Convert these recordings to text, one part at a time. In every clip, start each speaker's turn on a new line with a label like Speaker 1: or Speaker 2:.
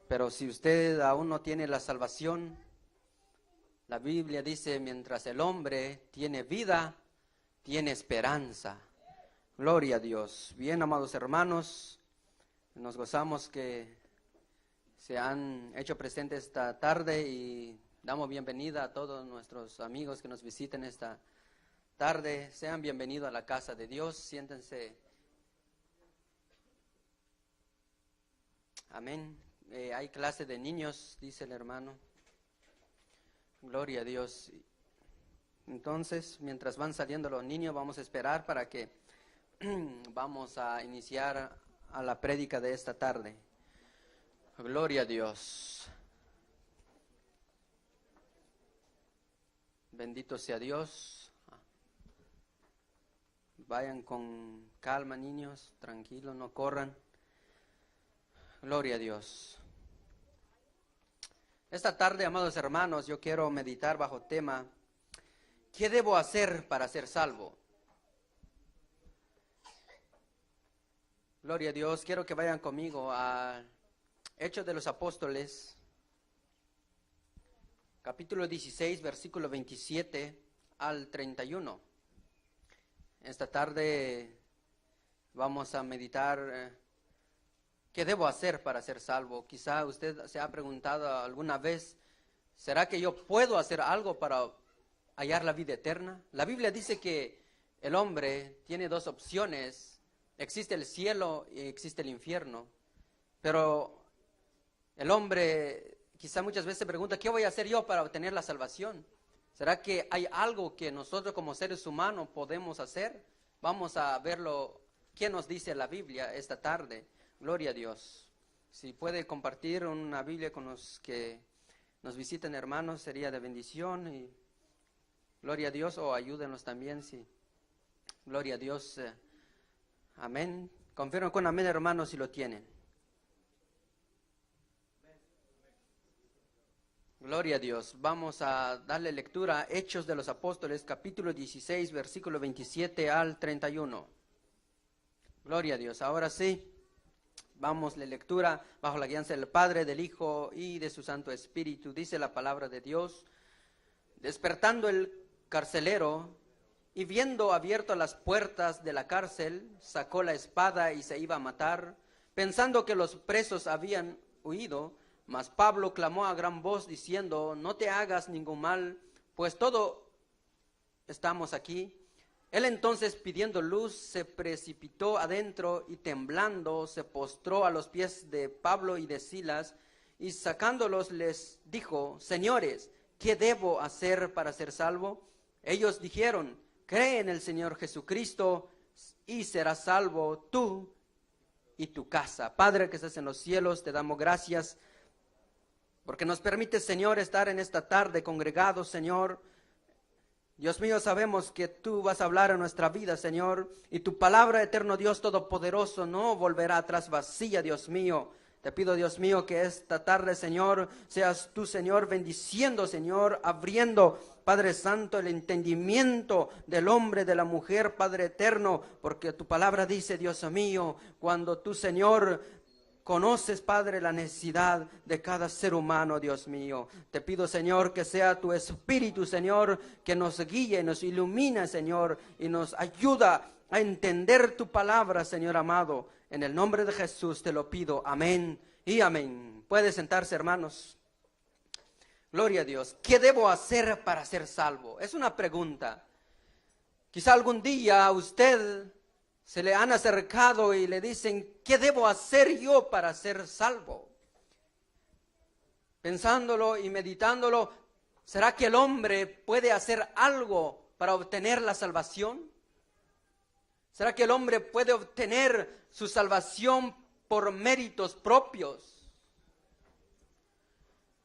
Speaker 1: Pero si usted aún no tiene la salvación, la Biblia dice, mientras el hombre tiene vida, tiene esperanza. Gloria a Dios. Bien, amados hermanos, nos gozamos que se han hecho presentes esta tarde y damos bienvenida a todos nuestros amigos que nos visiten esta tarde. Sean bienvenidos a la casa de Dios, siéntense. Amén. Hay clase de niños, dice el hermano. Gloria a Dios. Entonces, mientras van saliendo los niños, vamos a esperar para que vamos a iniciar a la prédica de esta tarde. Gloria a Dios. Bendito sea Dios. Vayan con calma, niños, tranquilos, no corran. Gloria a Dios. Esta tarde, amados hermanos, yo quiero meditar bajo tema: ¿qué debo hacer para ser salvo? Gloria a Dios. Quiero que vayan conmigo a Hechos de los Apóstoles, capítulo 16, versículo 27 al 31. Esta tarde vamos a meditar ¿qué debo hacer para ser salvo? Quizá usted se ha preguntado alguna vez, ¿será que yo puedo hacer algo para hallar la vida eterna? La Biblia dice que el hombre tiene dos opciones: existe el cielo y existe el infierno. Pero el hombre quizá muchas veces se pregunta, ¿qué voy a hacer yo para obtener la salvación? ¿Será que hay algo que nosotros como seres humanos podemos hacer? Vamos a verlo, ¿qué nos dice la Biblia esta tarde? Gloria a Dios. Si puede compartir una Biblia con los que nos visiten, hermanos, sería de bendición. Y gloria a Dios, o ayúdenos también, sí. Gloria a Dios. Amén. Confirmen con amén, hermanos, si lo tienen. Gloria a Dios. Vamos a darle lectura a Hechos de los Apóstoles, capítulo 16, versículo 27 al 31. Gloria a Dios. Ahora sí, vamos la lectura bajo la guianza del Padre, del Hijo y de su Santo Espíritu. Dice la palabra de Dios: despertando el carcelero y viendo abiertas las puertas de la cárcel, sacó la espada y se iba a matar, pensando que los presos habían huido. Mas Pablo clamó a gran voz diciendo: no te hagas ningún mal, pues todos estamos aquí. Él entonces, pidiendo luz, se precipitó adentro y temblando se postró a los pies de Pablo y de Silas, y sacándolos les dijo: señores, ¿qué debo hacer para ser salvo? Ellos dijeron: cree en el Señor Jesucristo y serás salvo tú y tu casa. Padre que estás en los cielos, te damos gracias porque nos permite, Señor, estar en esta tarde congregados, Señor. Dios mío, sabemos que tú vas a hablar en nuestra vida, Señor, y tu palabra, eterno Dios todopoderoso, no volverá atrás vacía, Dios mío. Te pido, Dios mío, que esta tarde, Señor, seas tú, Señor, bendiciendo, Señor, abriendo, Padre Santo, el entendimiento del hombre, de la mujer, Padre eterno, porque tu palabra dice, Dios mío, cuando tú, Señor, conoces, Padre, la necesidad de cada ser humano, Dios mío. Te pido, Señor, que sea tu Espíritu, Señor, que nos guíe, nos ilumine, Señor, y nos ayuda a entender tu palabra, Señor amado. En el nombre de Jesús te lo pido. Amén y amén. Puede sentarse, hermanos. Gloria a Dios. ¿Qué debo hacer para ser salvo? Es una pregunta. Quizá algún día a usted se le han acercado y le dicen: ¿qué debo hacer yo para ser salvo? Pensándolo y meditándolo, ¿será que el hombre puede hacer algo para obtener la salvación? ¿Será que el hombre puede obtener su salvación por méritos propios?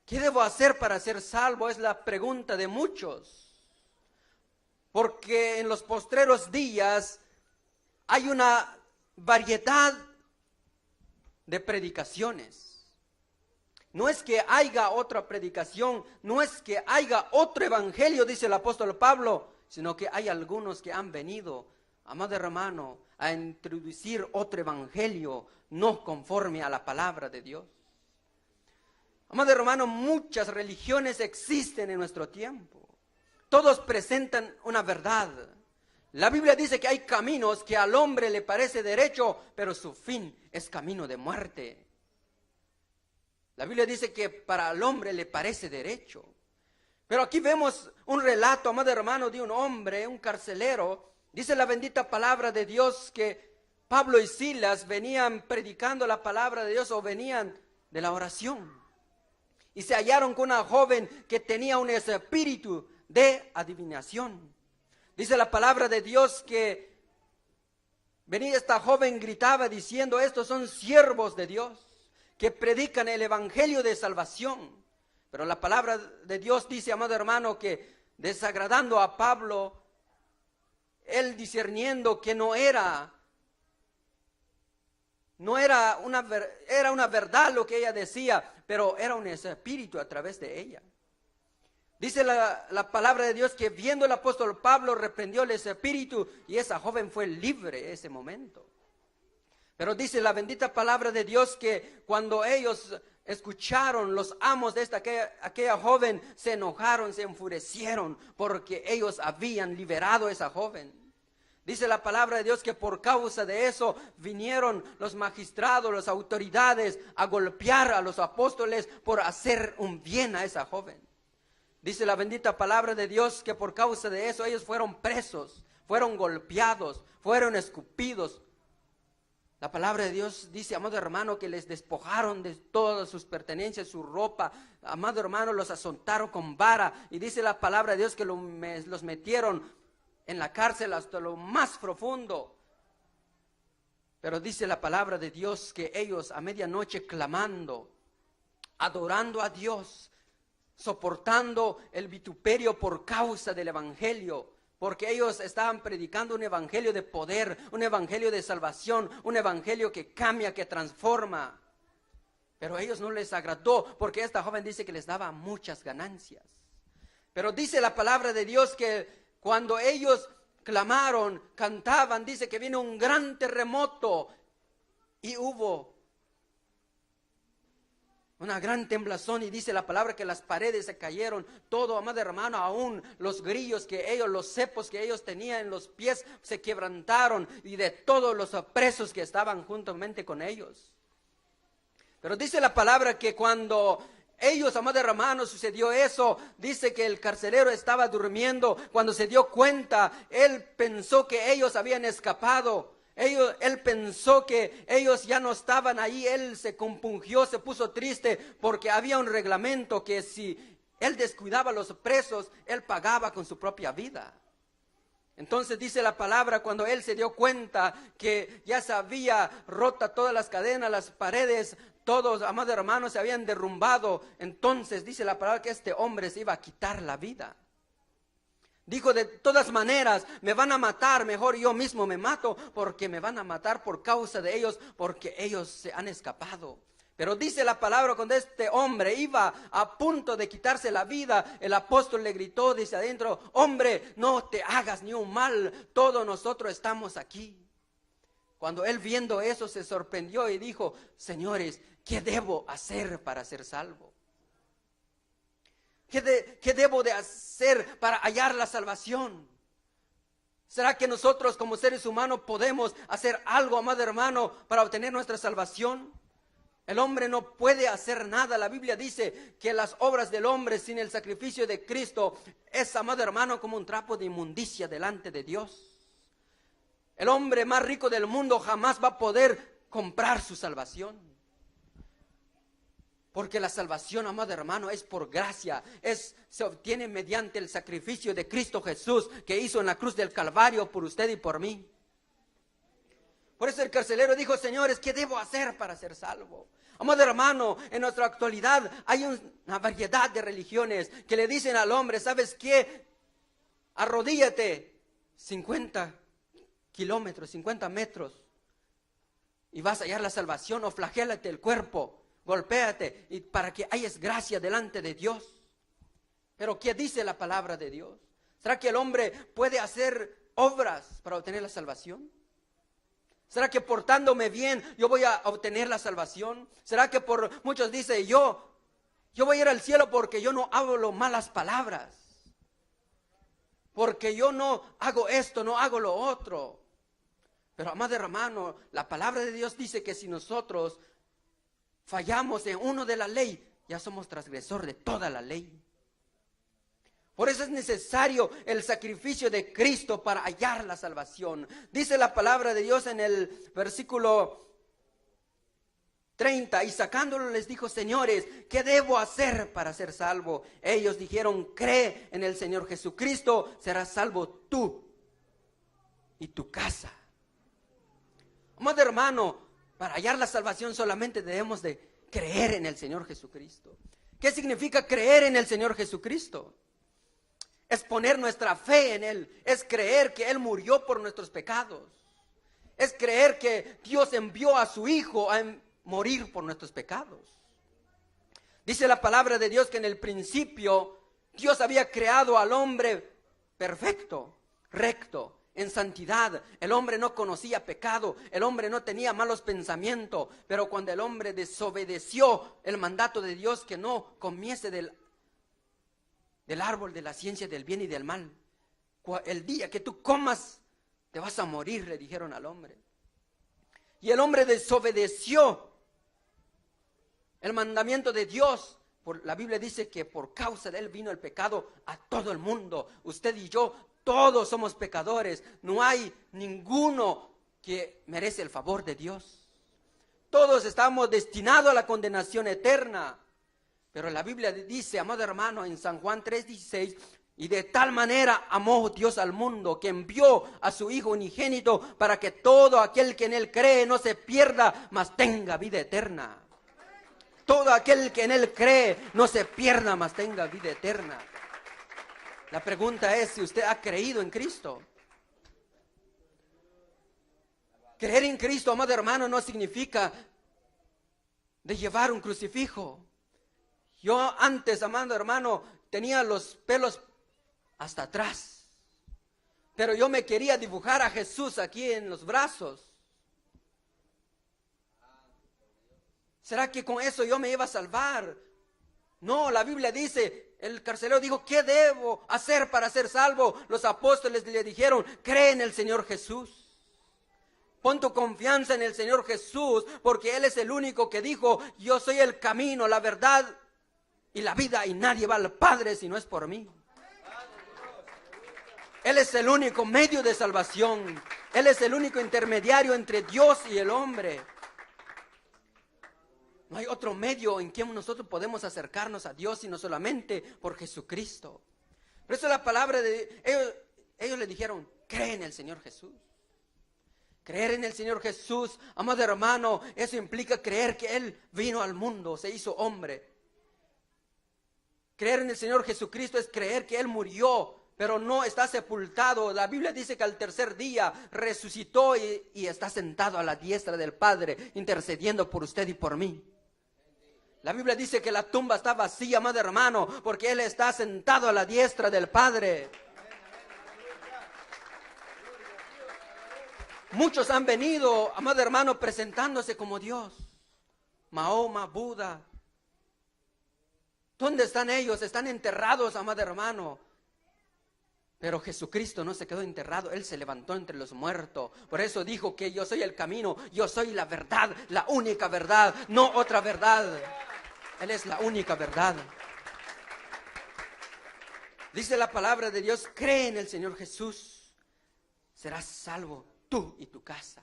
Speaker 1: ¿Qué debo hacer para ser salvo? Es la pregunta de muchos. Porque en los postreros días hay una variedad de predicaciones. No es que haya otra predicación, no es que haya otro evangelio, dice el apóstol Pablo, sino que hay algunos que han venido, amado hermano, a introducir otro evangelio no conforme a la palabra de Dios. Amado hermano, muchas religiones existen en nuestro tiempo. Todos presentan una verdad. La Biblia dice que hay caminos que al hombre le parece derecho, pero su fin es camino de muerte. La Biblia dice que para el hombre le parece derecho. Pero aquí vemos un relato, amado hermano, de un hombre, un carcelero. Dice la bendita palabra de Dios que Pablo y Silas venían predicando la palabra de Dios o venían de la oración. Y se hallaron con una joven que tenía un espíritu de adivinación. Dice la palabra de Dios que venía esta joven, gritaba diciendo: estos son siervos de Dios que predican el evangelio de salvación. Pero la palabra de Dios dice, amado hermano, que desagradando a Pablo, él discerniendo que era una verdad lo que ella decía, pero era un espíritu a través de ella. Dice la palabra de Dios que viendo el apóstol Pablo reprendió el espíritu y esa joven fue libre en ese momento. Pero dice la bendita palabra de Dios que cuando ellos escucharon, los amos de aquella joven se enojaron, se enfurecieron porque ellos habían liberado a esa joven. Dice la palabra de Dios que por causa de eso vinieron los magistrados, las autoridades a golpear a los apóstoles por hacer un bien a esa joven. Dice la bendita palabra de Dios que por causa de eso ellos fueron presos, fueron golpeados, fueron escupidos. La palabra de Dios dice, amado hermano, que les despojaron de todas sus pertenencias, su ropa. Amado hermano, los azotaron con vara. Y dice la palabra de Dios que los metieron en la cárcel hasta lo más profundo. Pero dice la palabra de Dios que ellos a medianoche clamando, adorando a Dios, soportando el vituperio por causa del evangelio, porque ellos estaban predicando un evangelio de poder, un evangelio de salvación, un evangelio que cambia, que transforma. Pero a ellos no les agradó, porque esta joven dice que les daba muchas ganancias. Pero dice la palabra de Dios que cuando ellos clamaron, cantaban, dice que vino un gran terremoto y hubo una gran temblazón, y dice la palabra que las paredes se cayeron, todo, amado hermano, aún los grillos que ellos, los cepos que ellos tenían en los pies se quebrantaron, y de todos los presos que estaban juntamente con ellos. Pero dice la palabra que cuando ellos, amado hermano, sucedió eso, dice que el carcelero estaba durmiendo. Cuando se dio cuenta, él pensó que ellos habían escapado. Él pensó que ellos ya no estaban ahí. Él se compungió, se puso triste, porque había un reglamento que si él descuidaba a los presos, él pagaba con su propia vida. Entonces dice la palabra, cuando él se dio cuenta que ya se había roto todas las cadenas, las paredes, todos, amados hermanos, se habían derrumbado. Entonces dice la palabra que este hombre se iba a quitar la vida. Dijo, de todas maneras, me van a matar, mejor yo mismo me mato, porque me van a matar por causa de ellos, porque ellos se han escapado. Pero dice la palabra, cuando este hombre iba a punto de quitarse la vida, el apóstol le gritó desde adentro: hombre, no te hagas ni un mal, todos nosotros estamos aquí. Cuando él viendo eso se sorprendió y dijo: señores, ¿qué debo hacer para ser salvo? ¿Qué debo de hacer para hallar la salvación? ¿Será que nosotros como seres humanos podemos hacer algo, amado hermano, para obtener nuestra salvación? El hombre no puede hacer nada. La Biblia dice que las obras del hombre sin el sacrificio de Cristo es, amado hermano, como un trapo de inmundicia delante de Dios. El hombre más rico del mundo jamás va a poder comprar su salvación. Porque la salvación, amado hermano, es por gracia, se obtiene mediante el sacrificio de Cristo Jesús, que hizo en la cruz del Calvario por usted y por mí. Por eso el carcelero dijo: señores, ¿qué debo hacer para ser salvo? Amado hermano, en nuestra actualidad hay una variedad de religiones que le dicen al hombre: ¿sabes qué? Arrodíllate 50 kilómetros, 50 metros, y vas a hallar la salvación, o flagélate el cuerpo. Golpéate y para que hayas gracia delante de Dios. Pero ¿qué dice la palabra de Dios? ¿Será que el hombre puede hacer obras para obtener la salvación? ¿Será que portándome bien yo voy a obtener la salvación? ¿Será que muchos dicen: yo Yo voy a ir al cielo porque yo no hablo malas palabras. Porque yo no hago esto, no hago lo otro. Pero amado hermano, la palabra de Dios dice que si nosotros fallamos en uno de la ley, ya somos transgresor de toda la ley. Por eso es necesario el sacrificio de Cristo para hallar la salvación. Dice la palabra de Dios en el versículo 30, y sacándolo les dijo: señores, ¿qué debo hacer para ser salvo? Ellos dijeron: cree en el Señor Jesucristo, serás salvo tú y tu casa. Amado hermano, para hallar la salvación solamente debemos de creer en el Señor Jesucristo. ¿Qué significa creer en el Señor Jesucristo? Es poner nuestra fe en Él, es creer que Él murió por nuestros pecados, es creer que Dios envió a su Hijo a morir por nuestros pecados. Dice la palabra de Dios que en el principio Dios había creado al hombre perfecto, recto, en santidad. El hombre no conocía pecado, el hombre no tenía malos pensamientos, pero cuando el hombre desobedeció el mandato de Dios que no comiese del árbol de la ciencia del bien y del mal, el día que tú comas te vas a morir, le dijeron al hombre. Y el hombre desobedeció el mandamiento de Dios. La Biblia dice que por causa de él vino el pecado a todo el mundo. Usted y yo, todos somos pecadores. No hay ninguno que merece el favor de Dios. Todos estamos destinados a la condenación eterna. Pero la Biblia dice, amado hermano, en San Juan 3:16, y de tal manera amó Dios al mundo que envió a su Hijo unigénito para que todo aquel que en Él cree no se pierda, mas tenga vida eterna. Todo aquel que en Él cree no se pierda, mas tenga vida eterna. La pregunta es si usted ha creído en Cristo. Creer en Cristo, amado hermano, no significa de llevar un crucifijo. Yo antes, amado hermano, tenía los pelos hasta atrás, pero yo me quería dibujar a Jesús aquí en los brazos. ¿Será que con eso yo me iba a salvar? No, la Biblia dice, el carcelero dijo: ¿qué debo hacer para ser salvo? Los apóstoles le dijeron: cree en el Señor Jesús. Pon tu confianza en el Señor Jesús, porque Él es el único que dijo: yo soy el camino, la verdad y la vida, y nadie va al Padre si no es por mí. Él es el único medio de salvación. Él es el único intermediario entre Dios y el hombre. No hay otro medio en que nosotros podemos acercarnos a Dios sino solamente por Jesucristo. Por eso la palabra de ellos le dijeron: cree en el Señor Jesús. Creer en el Señor Jesús, amado hermano, eso implica creer que Él vino al mundo, se hizo hombre. Creer en el Señor Jesucristo es creer que Él murió, pero no está sepultado. La Biblia dice que al tercer día resucitó y está sentado a la diestra del Padre, intercediendo por usted y por mí. La Biblia dice que la tumba está vacía, amado hermano, porque Él está sentado a la diestra del Padre. Muchos han venido, amado hermano, presentándose como Dios. Mahoma, Buda. ¿Dónde están ellos? Están enterrados, amado hermano. Pero Jesucristo no se quedó enterrado, Él se levantó entre los muertos. Por eso dijo que yo soy el camino, yo soy la verdad, la única verdad, no otra verdad. Él es la única verdad. Dice la palabra de Dios: cree en el Señor Jesús, serás salvo tú y tu casa.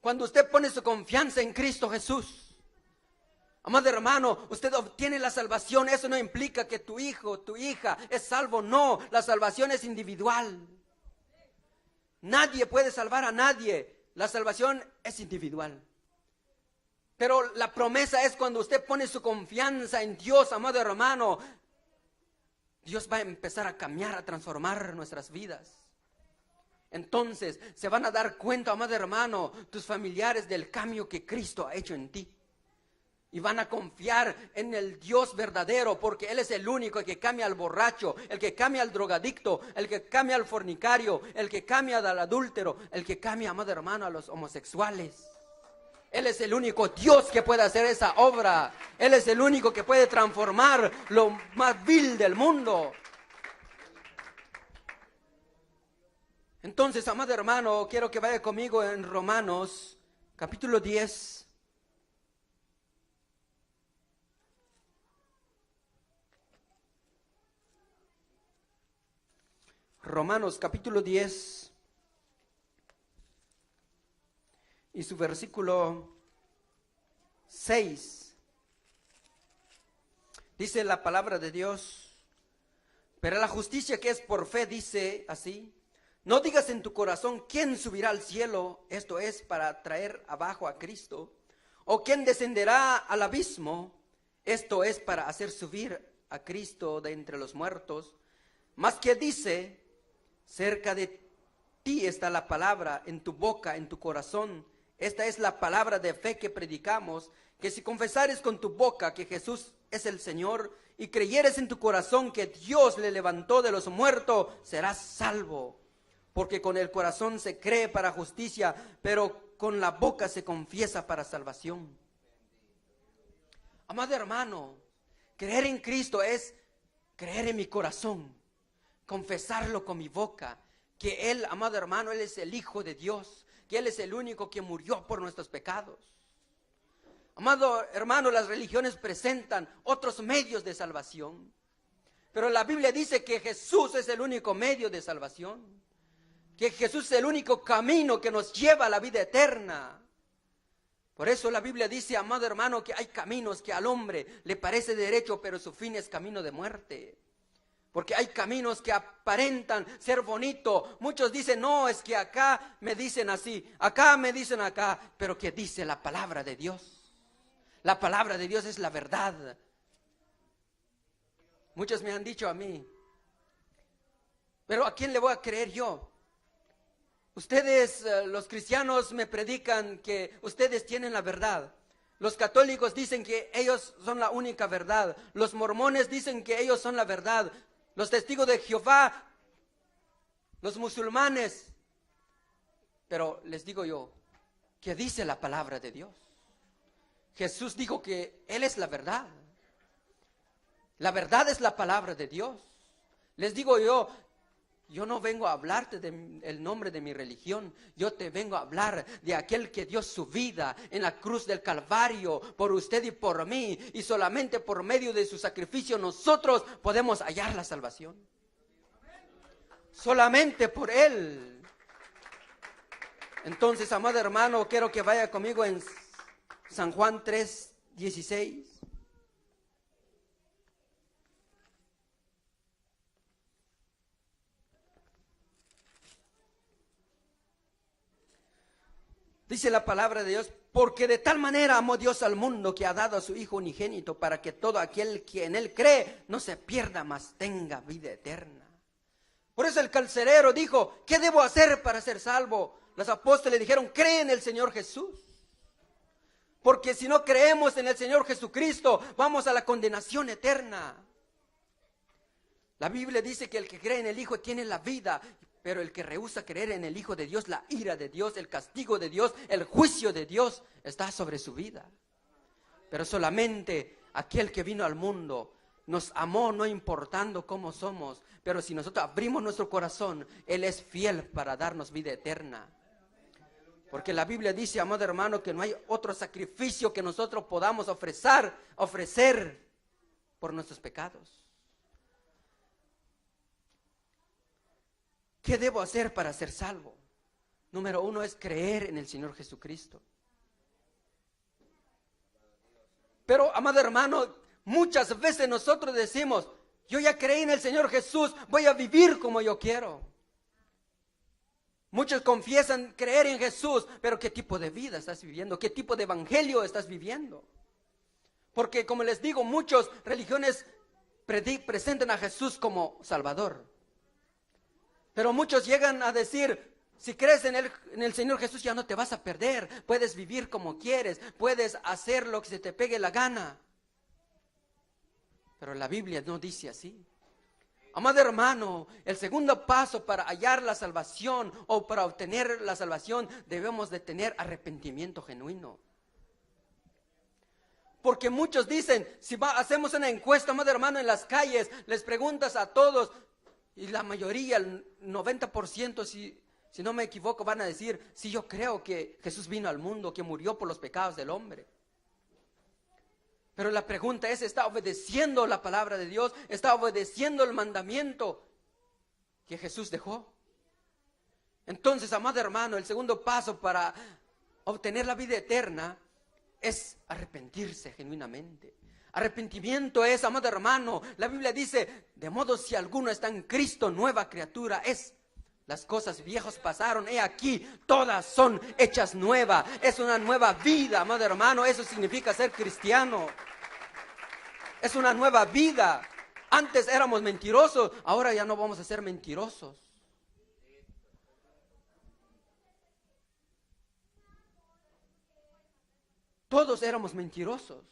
Speaker 1: Cuando usted pone su confianza en Cristo Jesús, amado hermano, usted obtiene la salvación. Eso no implica que tu hijo, tu hija es salvo. No, la salvación es individual. Nadie puede salvar a nadie. La salvación es individual. Pero la promesa es cuando usted pone su confianza en Dios, amado hermano, Dios va a empezar a cambiar, a transformar nuestras vidas. Entonces se van a dar cuenta, amado hermano, tus familiares del cambio que Cristo ha hecho en ti. Y van a confiar en el Dios verdadero, porque Él es el único que cambia al borracho, el que cambia al drogadicto, el que cambia al fornicario, el que cambia al adúltero, el que cambia, amado hermano, a los homosexuales. Él es el único Dios que puede hacer esa obra. Él es el único que puede transformar lo más vil del mundo. Entonces, amado hermano, quiero que vaya conmigo en Romanos, capítulo 10. Romanos, capítulo 10. Y su versículo 6. Dice la palabra de Dios: pero la justicia que es por fe dice así: no digas en tu corazón quién subirá al cielo, esto es, para traer abajo a Cristo, o quién descenderá al abismo, esto es, para hacer subir a Cristo de entre los muertos. Mas que dice: cerca de ti está la palabra, en tu boca, en tu corazón. Esta es la palabra de fe que predicamos, que si confesares con tu boca que Jesús es el Señor y creyeres en tu corazón que Dios le levantó de los muertos, serás salvo. Porque con el corazón se cree para justicia, pero con la boca se confiesa para salvación. Amado hermano, creer en Cristo es creer en mi corazón, confesarlo con mi boca, que Él, amado hermano, Él es el Hijo de Dios, que Él es el único que murió por nuestros pecados. Amado hermano, las religiones presentan otros medios de salvación, pero la Biblia dice que Jesús es el único medio de salvación, que Jesús es el único camino que nos lleva a la vida eterna. Por eso la Biblia dice, amado hermano, que hay caminos que al hombre le parece derecho, pero su fin es camino de muerte. Porque hay caminos que aparentan ser bonitos. Muchos dicen, no, es que acá me dicen así, acá me dicen acá, pero que dice la palabra de Dios. La palabra de Dios es la verdad. Muchos me han dicho a mí, pero ¿a quién le voy a creer yo? Ustedes, los cristianos, me predican que ustedes tienen la verdad. Los católicos dicen que ellos son la única verdad. Los mormones dicen que ellos son la verdad. Los testigos de Jehová, los musulmanes. Pero les digo yo, ¿qué dice la palabra de Dios? Jesús dijo que Él es la verdad. La verdad es la palabra de Dios. Les digo yo no vengo a hablarte del nombre de mi religión. Yo te vengo a hablar de aquel que dio su vida en la cruz del Calvario por usted y por mí. Y solamente por medio de su sacrificio nosotros podemos hallar la salvación. Solamente por Él. Entonces, amado hermano, quiero que vaya conmigo en San Juan 3:16. Dice la palabra de Dios: porque de tal manera amó Dios al mundo que ha dado a su Hijo unigénito, para que todo aquel que en Él cree no se pierda, mas tenga vida eterna. Por eso el carcelero dijo, ¿qué debo hacer para ser salvo? Los apóstoles dijeron, cree en el Señor Jesús. Porque si no creemos en el Señor Jesucristo, vamos a la condenación eterna. La Biblia dice que el que cree en el Hijo tiene la vida, pero el que rehúsa creer en el Hijo de Dios, la ira de Dios, el castigo de Dios, el juicio de Dios está sobre su vida. Pero solamente aquel que vino al mundo nos amó no importando cómo somos, pero si nosotros abrimos nuestro corazón, Él es fiel para darnos vida eterna. Porque la Biblia dice, amado hermano, que no hay otro sacrificio que nosotros podamos ofrecer por nuestros pecados. ¿Qué debo hacer para ser salvo? Número 1 es creer en el Señor Jesucristo. Pero, amado hermano, muchas veces nosotros decimos, yo ya creí en el Señor Jesús, voy a vivir como yo quiero. Muchos confiesan creer en Jesús, pero ¿qué tipo de vida estás viviendo? ¿Qué tipo de evangelio estás viviendo? Porque, como les digo, muchas religiones presentan a Jesús como Salvador. Pero muchos llegan a decir, si crees en el Señor Jesús ya no te vas a perder, puedes vivir como quieres, puedes hacer lo que se te pegue la gana. Pero la Biblia no dice así. Amado hermano, el segundo paso para hallar la salvación o para obtener la salvación, debemos de tener arrepentimiento genuino. Porque muchos dicen, si hacemos una encuesta, amado hermano, en las calles, les preguntas a todos, y la mayoría, el 90%, si no me equivoco, van a decir, sí, yo creo que Jesús vino al mundo, que murió por los pecados del hombre. Pero la pregunta es, ¿está obedeciendo la palabra de Dios? ¿Está obedeciendo el mandamiento que Jesús dejó? Entonces, amado hermano, el segundo paso para obtener la vida eterna es arrepentirse genuinamente. Arrepentimiento es, amado hermano, la Biblia dice, de modo si alguno está en Cristo, nueva criatura es. Las cosas viejas pasaron, he aquí, todas son hechas nuevas. Es una nueva vida, amado hermano, eso significa ser cristiano. Es una nueva vida. Antes éramos mentirosos, ahora ya no vamos a ser mentirosos. Todos éramos mentirosos.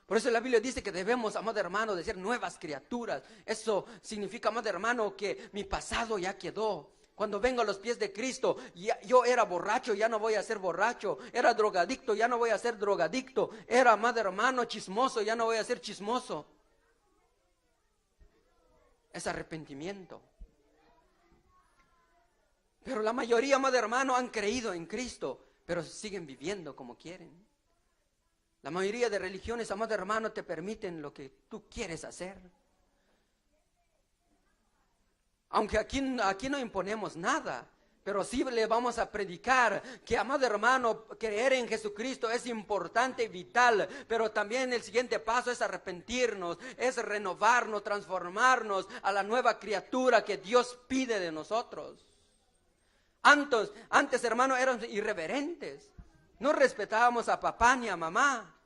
Speaker 1: Por eso la Biblia dice que debemos, amado hermano, de ser nuevas criaturas. Eso significa, amado hermano, que mi pasado ya quedó. Cuando vengo a los pies de Cristo, yo era borracho, ya no voy a ser borracho. Era drogadicto, ya no voy a ser drogadicto. Era, amado hermano, chismoso, ya no voy a ser chismoso. Es arrepentimiento. Pero la mayoría, amado hermano, han creído en Cristo, pero siguen viviendo como quieren. La mayoría de religiones, amado hermano, te permiten lo que tú quieres hacer. Aunque aquí no imponemos nada, pero sí le vamos a predicar que, amado hermano, creer en Jesucristo es importante y vital, pero también el siguiente paso es arrepentirnos, es renovarnos, transformarnos a la nueva criatura que Dios pide de nosotros. Antes, hermano, éramos irreverentes. No respetábamos a papá ni a mamá,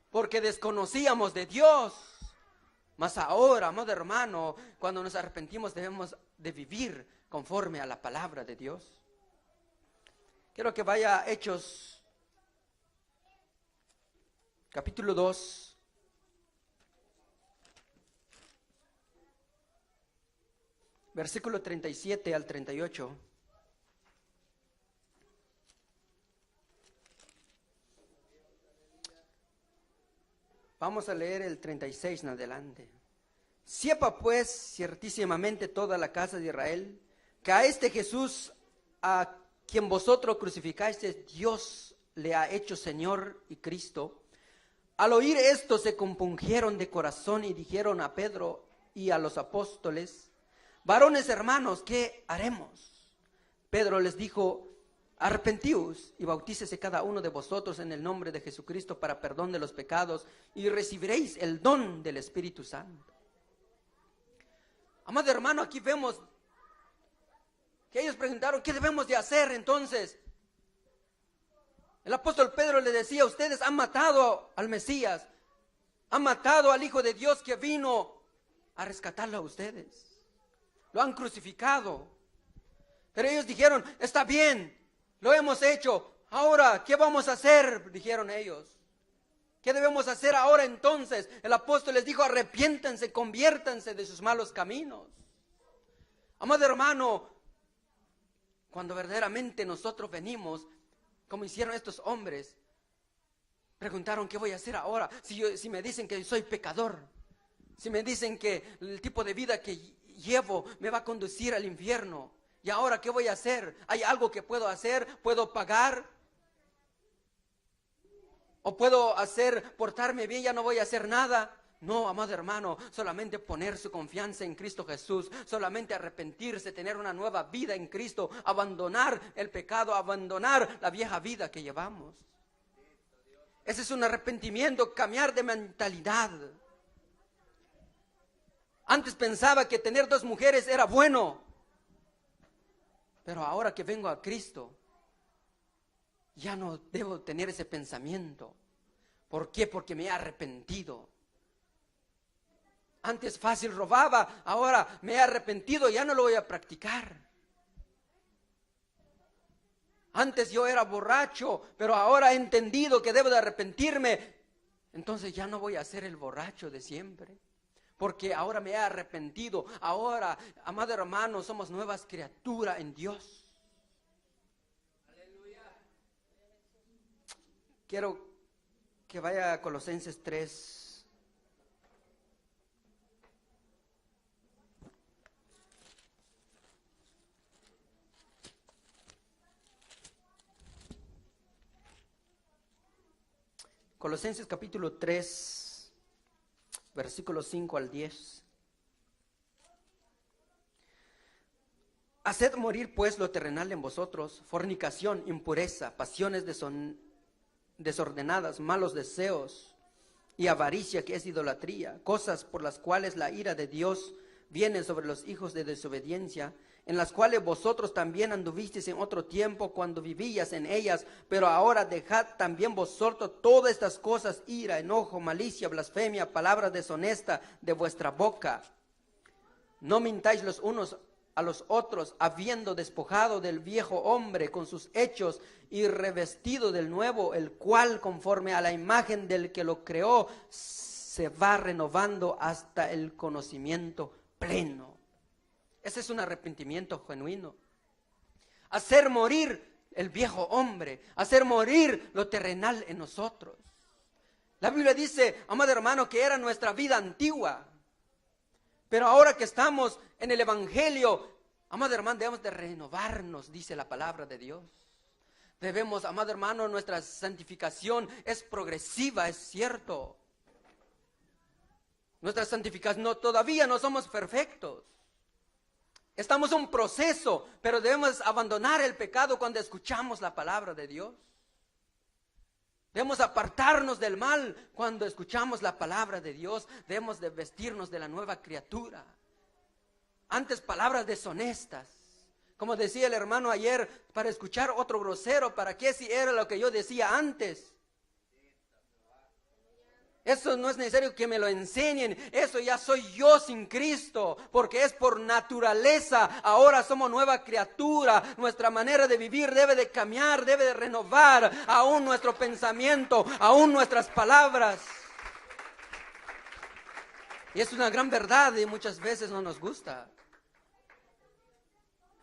Speaker 1: porque desconocíamos de Dios. Mas ahora, amado hermano, cuando nos arrepentimos debemos de vivir conforme a la palabra de Dios. Quiero que vaya a Hechos, capítulo 2. Versículo 37 al 38. Vamos a leer el 36 en adelante. Sepa pues ciertísimamente toda la casa de Israel, que a este Jesús, a quien vosotros crucificasteis, Dios le ha hecho Señor y Cristo. Al oír esto se compungieron de corazón y dijeron a Pedro y a los apóstoles, varones hermanos, ¿qué haremos? Pedro les dijo, arrepentíos y bautícese cada uno de vosotros en el nombre de Jesucristo para perdón de los pecados y recibiréis el don del Espíritu Santo. Amado hermano, aquí vemos que ellos preguntaron, ¿qué debemos de hacer entonces? El apóstol Pedro le decía, ustedes han matado al Mesías, han matado al Hijo de Dios que vino a rescatarlo a ustedes. Lo han crucificado. Pero ellos dijeron, está bien, lo hemos hecho. Ahora, ¿qué vamos a hacer? Dijeron ellos. ¿Qué debemos hacer ahora entonces? El apóstol les dijo, arrepiéntanse, conviértanse de sus malos caminos. Amado hermano, cuando verdaderamente nosotros venimos, como hicieron estos hombres, preguntaron, ¿qué voy a hacer ahora? Si me dicen que soy pecador, si me dicen que el tipo de vida que llevo me va a conducir al infierno, ¿y ahora qué voy a hacer? ¿Hay algo que puedo hacer? ¿Puedo pagar? ¿O puedo portarme bien, ya no voy a hacer nada? No, amado hermano, solamente poner su confianza en Cristo Jesús, solamente arrepentirse, tener una nueva vida en Cristo, abandonar el pecado, abandonar la vieja vida que llevamos. Ese es un arrepentimiento, cambiar de mentalidad. Antes pensaba que tener 2 mujeres era bueno, pero ahora que vengo a Cristo, ya no debo tener ese pensamiento. ¿Por qué? Porque me he arrepentido. Antes fácil robaba, ahora me he arrepentido, ya no lo voy a practicar. Antes yo era borracho, pero ahora he entendido que debo de arrepentirme. Entonces ya no voy a ser el borracho de siempre, porque ahora me he arrepentido. Ahora, amado hermano, somos nuevas criaturas en Dios. Quiero que vaya a Colosenses 3. Colosenses capítulo 3, versículos 5 al 10. Haced morir pues lo terrenal en vosotros: fornicación, impureza, pasiones desordenadas, malos deseos y avaricia, que es idolatría, cosas por las cuales la ira de Dios viene sobre los hijos de desobediencia, en las cuales vosotros también anduvisteis en otro tiempo cuando vivíais en ellas, pero ahora dejad también vosotros todas estas cosas: ira, enojo, malicia, blasfemia, palabra deshonesta de vuestra boca. No mintáis los unos a los otros, habiendo despojado del viejo hombre con sus hechos y revestido del nuevo, el cual conforme a la imagen del que lo creó se va renovando hasta el conocimiento pleno. Ese es un arrepentimiento genuino. Hacer morir el viejo hombre, hacer morir lo terrenal en nosotros. La Biblia dice, amado hermano, que era nuestra vida antigua. Pero ahora que estamos en el Evangelio, amado hermano, debemos de renovarnos, dice la palabra de Dios. Debemos, amado hermano, nuestra santificación es progresiva, es cierto. Nuestra santificación, todavía no somos perfectos. Estamos en un proceso, pero debemos abandonar el pecado cuando escuchamos la palabra de Dios. Debemos apartarnos del mal cuando escuchamos la palabra de Dios. Debemos de vestirnos de la nueva criatura. Antes palabras deshonestas. Como decía el hermano ayer, para escuchar otro grosero, ¿para qué si era lo que yo decía antes? Eso no es necesario que me lo enseñen, eso ya soy yo sin Cristo, porque es por naturaleza. Ahora somos nueva criatura, nuestra manera de vivir debe de cambiar, debe de renovar aún nuestro pensamiento, aún nuestras palabras. Y es una gran verdad y muchas veces no nos gusta.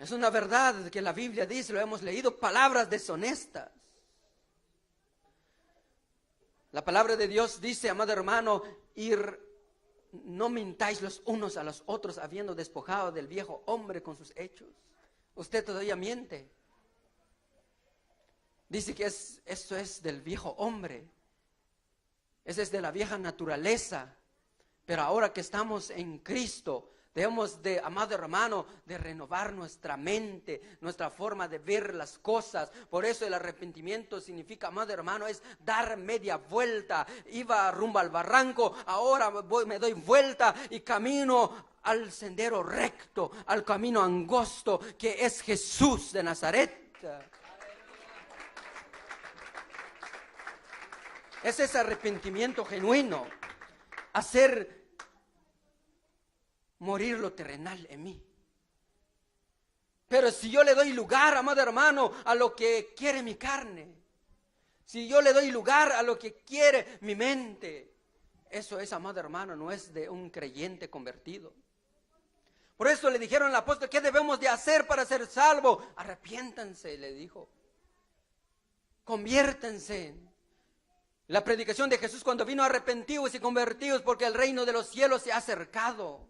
Speaker 1: Es una verdad que la Biblia dice, lo hemos leído, palabras deshonestas. La palabra de Dios dice, amado hermano, no mintáis los unos a los otros, habiendo despojado del viejo hombre con sus hechos. Usted todavía miente. Dice que eso es del viejo hombre. Ese es de la vieja naturaleza. Pero ahora que estamos en Cristo, debemos de, amado hermano, de renovar nuestra mente, nuestra forma de ver las cosas. Por eso el arrepentimiento significa, amado hermano, es dar media vuelta. Iba rumbo al barranco, ahora me doy vuelta y camino al sendero recto, al camino angosto que es Jesús de Nazaret. Ese es arrepentimiento genuino, hacer morir lo terrenal en mí. Pero si yo le doy lugar, amado hermano, a lo que quiere mi carne, si yo le doy lugar a lo que quiere mi mente, eso es, amado hermano, no es de un creyente convertido. Por eso le dijeron al apóstol, ¿qué debemos de hacer para ser salvos? Arrepiéntanse, le dijo. Conviértanse. La predicación de Jesús cuando vino, arrepentidos y convertidos, porque el reino de los cielos se ha acercado.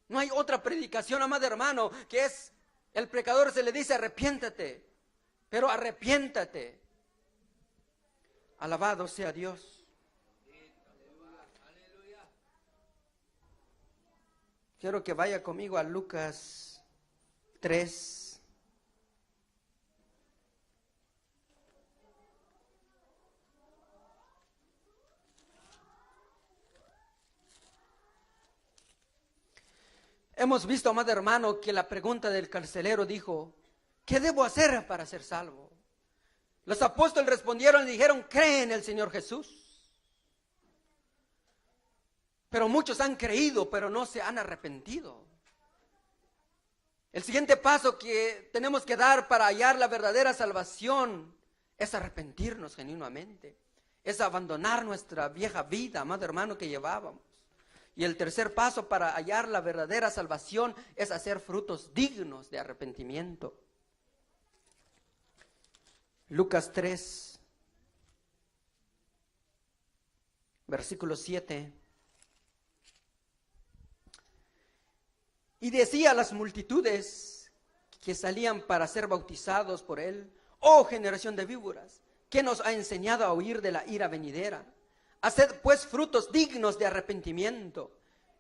Speaker 1: No hay otra predicación, amado hermano, que es, el pecador se le dice arrepiéntate, pero arrepiéntate. Alabado sea Dios. Quiero que vaya conmigo a Lucas 3. Hemos visto, amado hermano, que la pregunta del carcelero dijo, ¿qué debo hacer para ser salvo? Los apóstoles respondieron y dijeron, cree en el Señor Jesús. Pero muchos han creído, pero no se han arrepentido. El siguiente paso que tenemos que dar para hallar la verdadera salvación es arrepentirnos genuinamente. Es abandonar nuestra vieja vida, amado hermano, que llevábamos. Y el tercer paso para hallar la verdadera salvación es hacer frutos dignos de arrepentimiento. Lucas 3. versículo 7. Y decía a las multitudes que salían para ser bautizados por él: oh generación de víboras, ¿qué nos ha enseñado a huir de la ira venidera? Haced pues frutos dignos de arrepentimiento,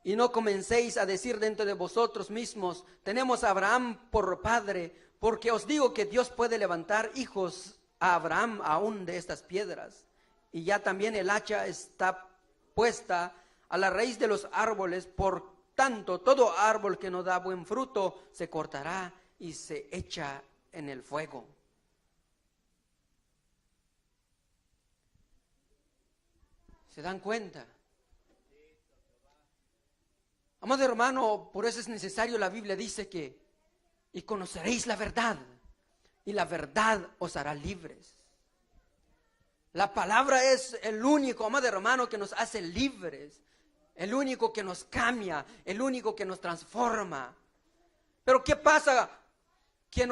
Speaker 1: y no comencéis a decir dentro de vosotros mismos: tenemos a Abraham por padre, porque os digo que Dios puede levantar hijos a Abraham aún de estas piedras. Y ya también el hacha está puesta a la raíz de los árboles, por tanto todo árbol que no da buen fruto se cortará y se echa en el fuego. ¿Se dan cuenta? Amado hermano, por eso es necesario, la Biblia dice que: y conoceréis la verdad, y la verdad os hará libres. La palabra es el único, amado hermano, que nos hace libres, el único que nos cambia, el único que nos transforma. Pero ¿qué pasa? Que